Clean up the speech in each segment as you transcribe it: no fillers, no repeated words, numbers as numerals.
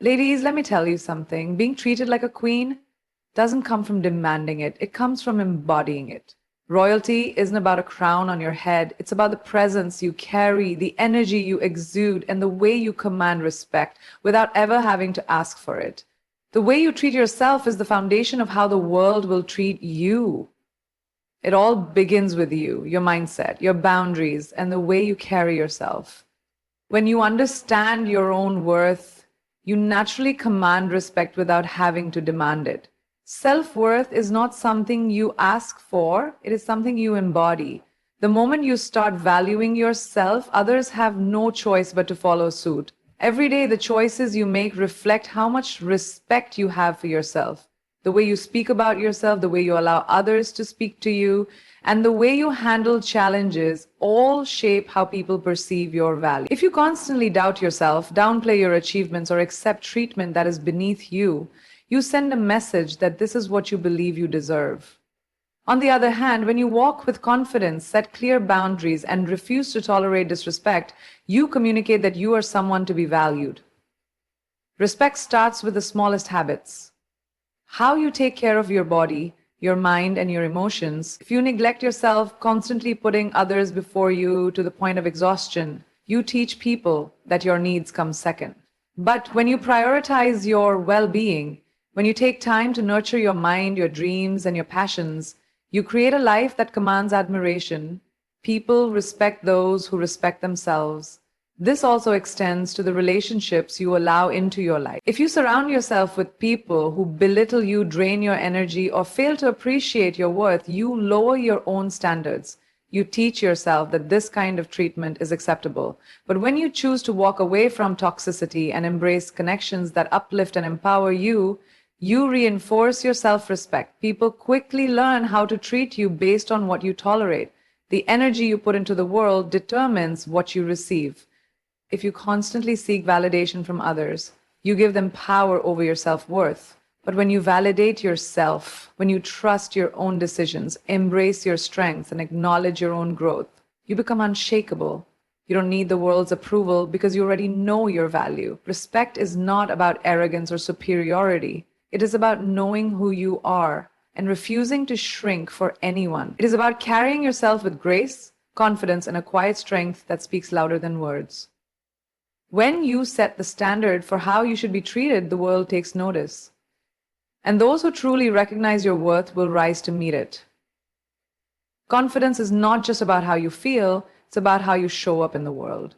Ladies, let me tell you something. Being treated like a queen doesn't come from demanding it, it comes from embodying it. Royalty isn't about a crown on your head, it's about the presence you carry, the energy you exude, and the way you command respect without ever having to ask for it. The way you treat yourself is the foundation of how the world will treat you. It all begins with you, your mindset, your boundaries, and the way you carry yourself. When you understand your own worth, you naturally command respect without having to demand it. Self-worth is not something you ask for, it is something you embody. The moment you start valuing yourself, others have no choice but to follow suit. Every day, the choices you make reflect how much respect you have for yourself. The way you speak about yourself, the way you allow others to speak to you, and the way you handle challenges all shape how people perceive your value. If you constantly doubt yourself, downplay your achievements, or accept treatment that is beneath you, you send a message that this is what you believe you deserve. On the other hand, when you walk with confidence, set clear boundaries, and refuse to tolerate disrespect, you communicate that you are someone to be valued. Respect starts with the smallest habits. How you take care of your body, your mind, and your emotions. If you neglect yourself, constantly putting others before you to the point of exhaustion, you teach people that your needs come second. But when you prioritize your well-being, when you take time to nurture your mind, your dreams, and your passions, you create a life that commands admiration. People respect those who respect themselves. This also extends to the relationships you allow into your life. If you surround yourself with people who belittle you, drain your energy, or fail to appreciate your worth, you lower your own standards. You teach yourself that this kind of treatment is acceptable. But when you choose to walk away from toxicity and embrace connections that uplift and empower you, you reinforce your self-respect. People quickly learn how to treat you based on what you tolerate. The energy you put into the world determines what you receive. If you constantly seek validation from others, you give them power over your self-worth. But when you validate yourself, when you trust your own decisions, embrace your strengths, and acknowledge your own growth, you become unshakable. You don't need the world's approval because you already know your value. Respect is not about arrogance or superiority. It is about knowing who you are and refusing to shrink for anyone. It is about carrying yourself with grace, confidence, and a quiet strength that speaks louder than words. When you set the standard for how you should be treated, the world takes notice. And those who truly recognize your worth will rise to meet it. Confidence is not just about how you feel, it's about how you show up in the world.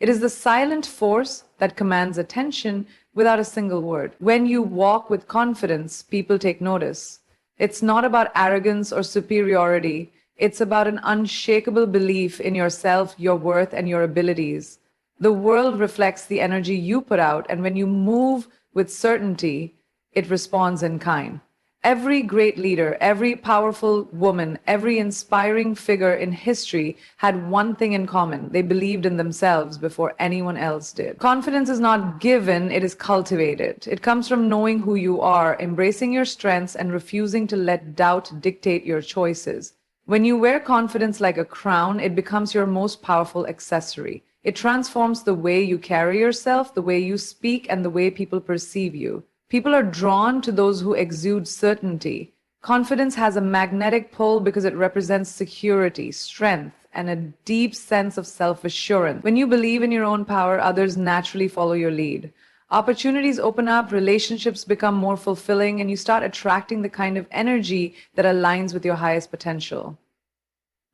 It is the silent force that commands attention without a single word. When you walk with confidence, people take notice. It's not about arrogance or superiority. It's about an unshakable belief in yourself, your worth, and your abilities. The world reflects the energy you put out, and when you move with certainty, it responds in kind. Every great leader, every powerful woman, every inspiring figure in history had one thing in common. They believed in themselves before anyone else did. Confidence is not given, it is cultivated. It comes from knowing who you are, embracing your strengths, and refusing to let doubt dictate your choices. When you wear confidence like a crown, it becomes your most powerful accessory. It transforms the way you carry yourself, the way you speak, and the way people perceive you. People are drawn to those who exude certainty. Confidence has a magnetic pull because it represents security, strength, and a deep sense of self-assurance. When you believe in your own power, others naturally follow your lead. Opportunities open up, relationships become more fulfilling, and you start attracting the kind of energy that aligns with your highest potential.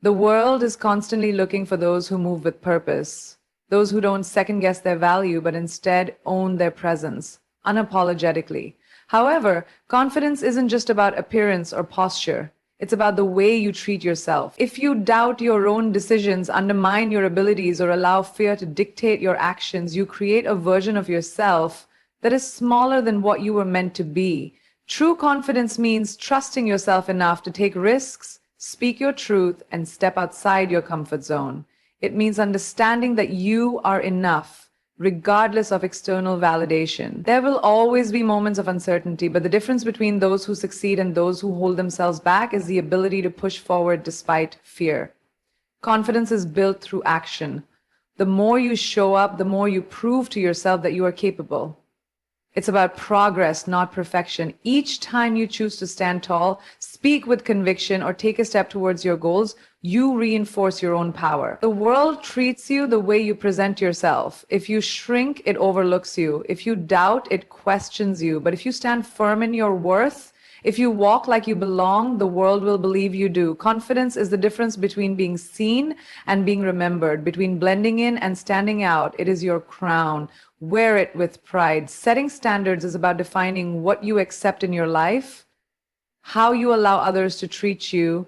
The world is constantly looking for those who move with purpose, those who don't second-guess their value, but instead own their presence unapologetically. However, confidence isn't just about appearance or posture. It's about the way you treat yourself. If you doubt your own decisions, undermine your abilities, or allow fear to dictate your actions, you create a version of yourself that is smaller than what you were meant to be. True confidence means trusting yourself enough to take risks, speak your truth, and step outside your comfort zone. It means understanding that you are enough, regardless of external validation. There will always be moments of uncertainty, but the difference between those who succeed and those who hold themselves back is the ability to push forward despite fear. Confidence is built through action. The more you show up, the more you prove to yourself that you are capable. It's about progress, not perfection. Each time you choose to stand tall, speak with conviction, or take a step towards your goals, you reinforce your own power. The world treats you the way you present yourself. If you shrink, it overlooks you. If you doubt, it questions you. But if you stand firm in your worth, if you walk like you belong, the world will believe you do. Confidence is the difference between being seen and being remembered, between blending in and standing out. It is your crown. Wear it with pride. Setting standards is about defining what you accept in your life, how you allow others to treat you,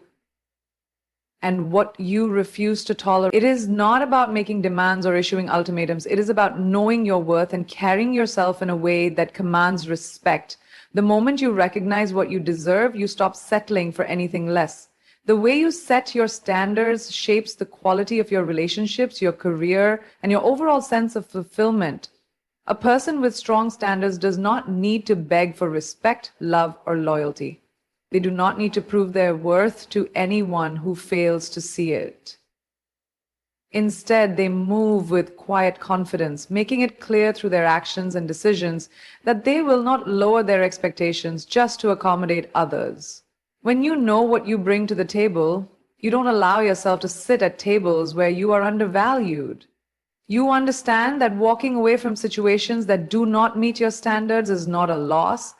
and what you refuse to tolerate. It is not about making demands or issuing ultimatums. It is about knowing your worth and carrying yourself in a way that commands respect. The moment you recognize what you deserve, you stop settling for anything less. The way you set your standards shapes the quality of your relationships, your career, and your overall sense of fulfillment. A person with strong standards does not need to beg for respect, love, or loyalty. They do not need to prove their worth to anyone who fails to see it. Instead, they move with quiet confidence, making it clear through their actions and decisions that they will not lower their expectations just to accommodate others. When you know what you bring to the table, you don't allow yourself to sit at tables where you are undervalued. You understand that walking away from situations that do not meet your standards is not a loss,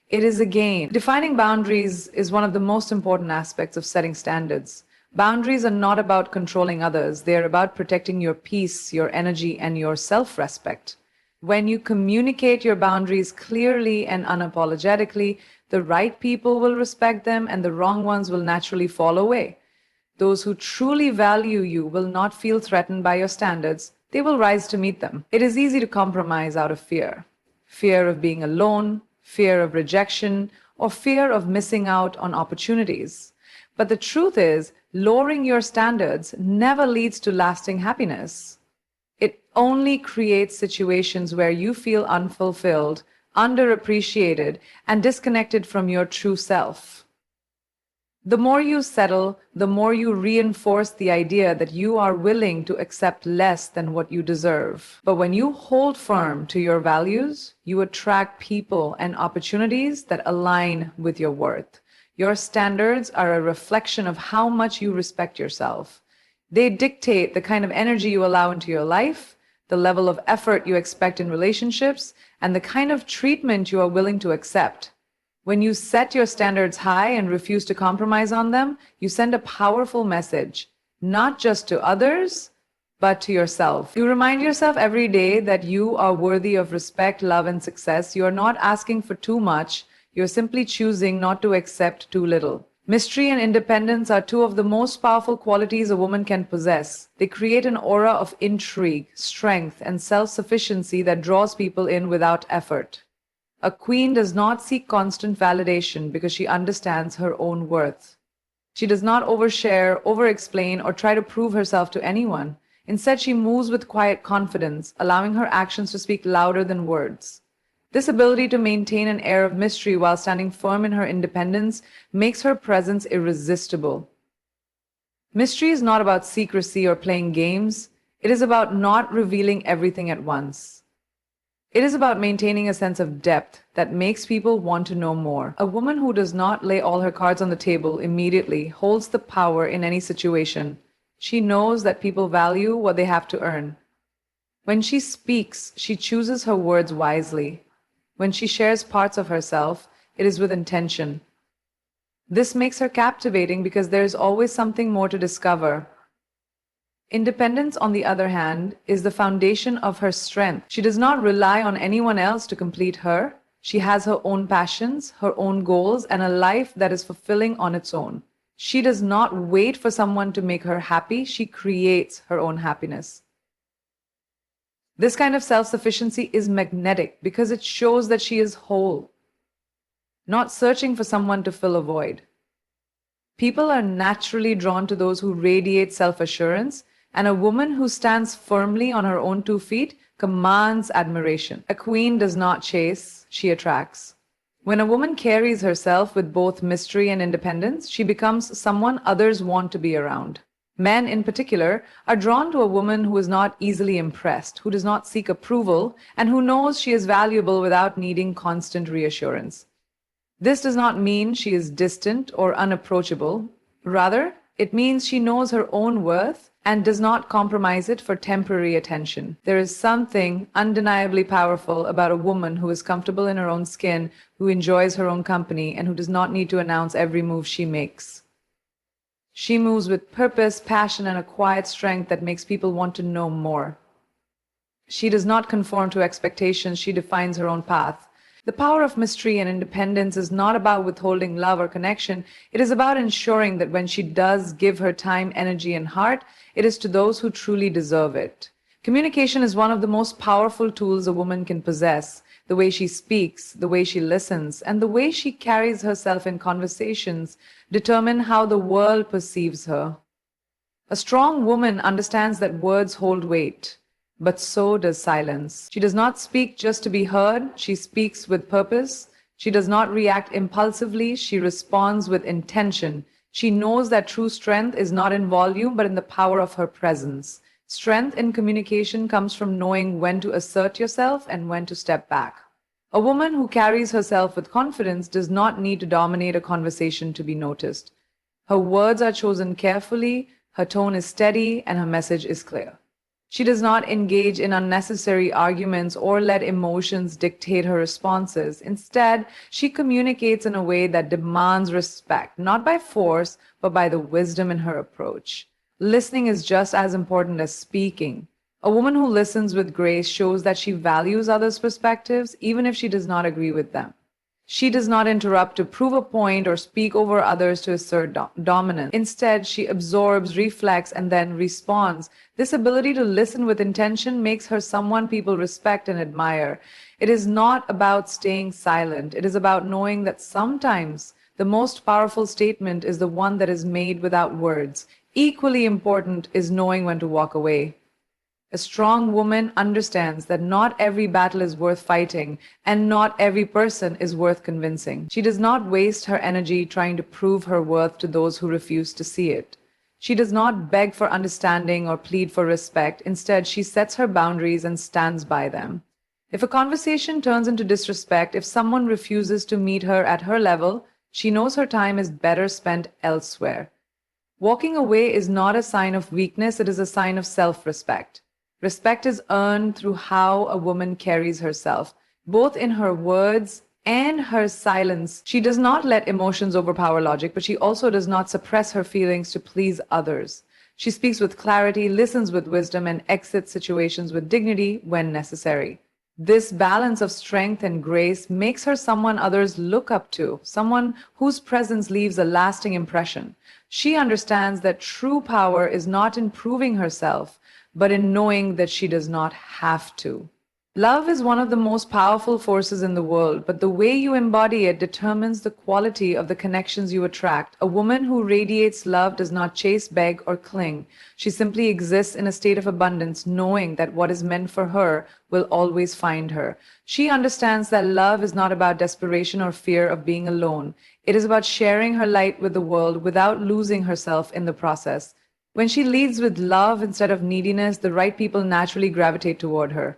it is a gain. Defining boundaries is one of the most important aspects of setting standards. Boundaries are not about controlling others. They are about protecting your peace, your energy, and your self-respect. When you communicate your boundaries clearly and unapologetically, the right people will respect them and the wrong ones will naturally fall away. Those who truly value you will not feel threatened by your standards. They will rise to meet them. It is easy to compromise out of fear. Fear of being alone, fear of rejection, or fear of missing out on opportunities. But the truth is, lowering your standards never leads to lasting happiness. It only creates situations where you feel unfulfilled, underappreciated, and disconnected from your true self. The more you settle, the more you reinforce the idea that you are willing to accept less than what you deserve. But when you hold firm to your values, you attract people and opportunities that align with your worth. Your standards are a reflection of how much you respect yourself. They dictate the kind of energy you allow into your life, the level of effort you expect in relationships, and the kind of treatment you are willing to accept. When you set your standards high and refuse to compromise on them, you send a powerful message, not just to others, but to yourself. You remind yourself every day that you are worthy of respect, love, and success. You are not asking for too much. You're simply choosing not to accept too little. Mystery and independence are two of the most powerful qualities a woman can possess. They create an aura of intrigue, strength, and self-sufficiency that draws people in without effort. A queen does not seek constant validation because she understands her own worth. She does not overshare, over-explain, or try to prove herself to anyone. Instead, she moves with quiet confidence, allowing her actions to speak louder than words. This ability to maintain an air of mystery while standing firm in her independence makes her presence irresistible. Mystery is not about secrecy or playing games. It is about not revealing everything at once. It is about maintaining a sense of depth that makes people want to know more. A woman who does not lay all her cards on the table immediately holds the power in any situation. She knows that people value what they have to earn. When she speaks, she chooses her words wisely. When she shares parts of herself, it is with intention. This makes her captivating because there is always something more to discover. Independence, on the other hand, is the foundation of her strength. She does not rely on anyone else to complete her. She has her own passions, her own goals, and a life that is fulfilling on its own. She does not wait for someone to make her happy. She creates her own happiness. This kind of self-sufficiency is magnetic because it shows that she is whole, not searching for someone to fill a void. People are naturally drawn to those who radiate self-assurance, and a woman who stands firmly on her own 2 feet commands admiration. A queen does not chase, she attracts. When a woman carries herself with both mystery and independence, she becomes someone others want to be around. Men, in particular, are drawn to a woman who is not easily impressed, who does not seek approval, and who knows she is valuable without needing constant reassurance. This does not mean she is distant or unapproachable. Rather, it means she knows her own worth and does not compromise it for temporary attention. There is something undeniably powerful about a woman who is comfortable in her own skin, who enjoys her own company, and who does not need to announce every move she makes. She moves with purpose, passion, and a quiet strength that makes people want to know more. She does not conform to expectations, she defines her own path. The power of mystery and independence is not about withholding love or connection. It is about ensuring that when she does give her time, energy, and heart, it is to those who truly deserve it. Communication is one of the most powerful tools a woman can possess. The way she speaks, the way she listens, and the way she carries herself in conversations determine how the world perceives her. A strong woman understands that words hold weight, but so does silence. She does not speak just to be heard, she speaks with purpose. She does not react impulsively, she responds with intention. She knows that true strength is not in volume, but in the power of her presence. Strength in communication comes from knowing when to assert yourself and when to step back. A woman who carries herself with confidence does not need to dominate a conversation to be noticed. Her words are chosen carefully, her tone is steady, and her message is clear. She does not engage in unnecessary arguments or let emotions dictate her responses. Instead, she communicates in a way that demands respect, not by force, but by the wisdom in her approach. Listening is just as important as speaking. A woman who listens with grace shows that she values others' perspectives, even if she does not agree with them. She does not interrupt to prove a point or speak over others to assert dominance. Instead, she absorbs, reflects, and then responds. This ability to listen with intention makes her someone people respect and admire. It is not about staying silent. It is about knowing that sometimes the most powerful statement is the one that is made without words. Equally important is knowing when to walk away. A strong woman understands that not every battle is worth fighting and not every person is worth convincing. She does not waste her energy trying to prove her worth to those who refuse to see it. She does not beg for understanding or plead for respect. Instead, she sets her boundaries and stands by them. If a conversation turns into disrespect, if someone refuses to meet her at her level, she knows her time is better spent elsewhere. Walking away is not a sign of weakness, it is a sign of self-respect. Respect is earned through how a woman carries herself, both in her words and her silence. She does not let emotions overpower logic, but she also does not suppress her feelings to please others. She speaks with clarity, listens with wisdom, and exits situations with dignity when necessary. This balance of strength and grace makes her someone others look up to, someone whose presence leaves a lasting impression. She understands that true power is not in proving herself, but in knowing that she does not have to. Love is one of the most powerful forces in the world, but the way you embody it determines the quality of the connections you attract. A woman who radiates love does not chase, beg, or cling. She simply exists in a state of abundance, knowing that what is meant for her will always find her. She understands that love is not about desperation or fear of being alone. It is about sharing her light with the world without losing herself in the process. When she leads with love instead of neediness, the right people naturally gravitate toward her.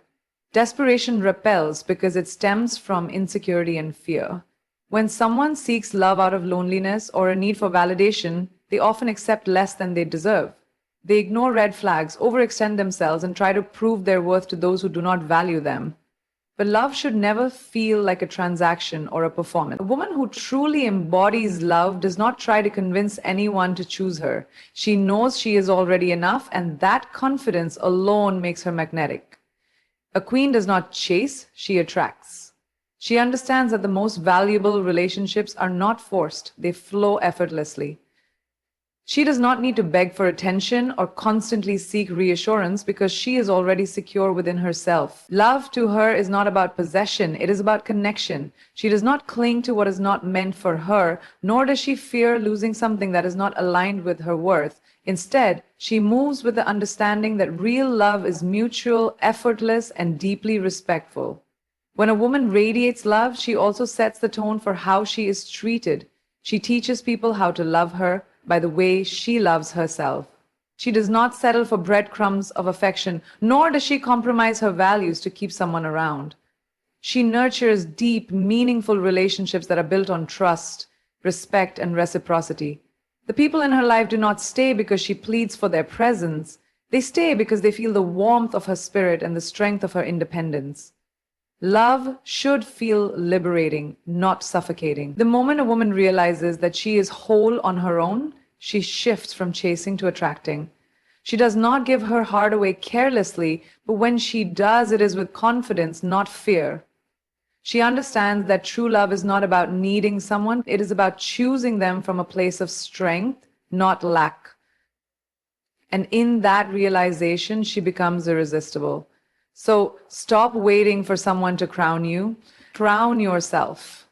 Desperation repels because it stems from insecurity and fear. When someone seeks love out of loneliness or a need for validation, they often accept less than they deserve. They ignore red flags, overextend themselves, and try to prove their worth to those who do not value them. But love should never feel like a transaction or a performance. A woman who truly embodies love does not try to convince anyone to choose her. She knows she is already enough, and that confidence alone makes her magnetic. A queen does not chase, she attracts. She understands that the most valuable relationships are not forced, they flow effortlessly. She does not need to beg for attention or constantly seek reassurance because she is already secure within herself. Love to her is not about possession, it is about connection. She does not cling to what is not meant for her, nor does she fear losing something that is not aligned with her worth. Instead, she moves with the understanding that real love is mutual, effortless, and deeply respectful. When a woman radiates love, she also sets the tone for how she is treated. She teaches people how to love her by the way she loves herself. She does not settle for breadcrumbs of affection, nor does she compromise her values to keep someone around. She nurtures deep, meaningful relationships that are built on trust, respect, and reciprocity. The people in her life do not stay because she pleads for their presence. They stay because they feel the warmth of her spirit and the strength of her independence. Love should feel liberating, not suffocating. The moment a woman realizes that she is whole on her own, she shifts from chasing to attracting. She does not give her heart away carelessly, but when she does, it is with confidence, not fear. She understands that true love is not about needing someone, it is about choosing them from a place of strength, not lack. And in that realization, she becomes irresistible. So stop waiting for someone to crown you. Crown yourself.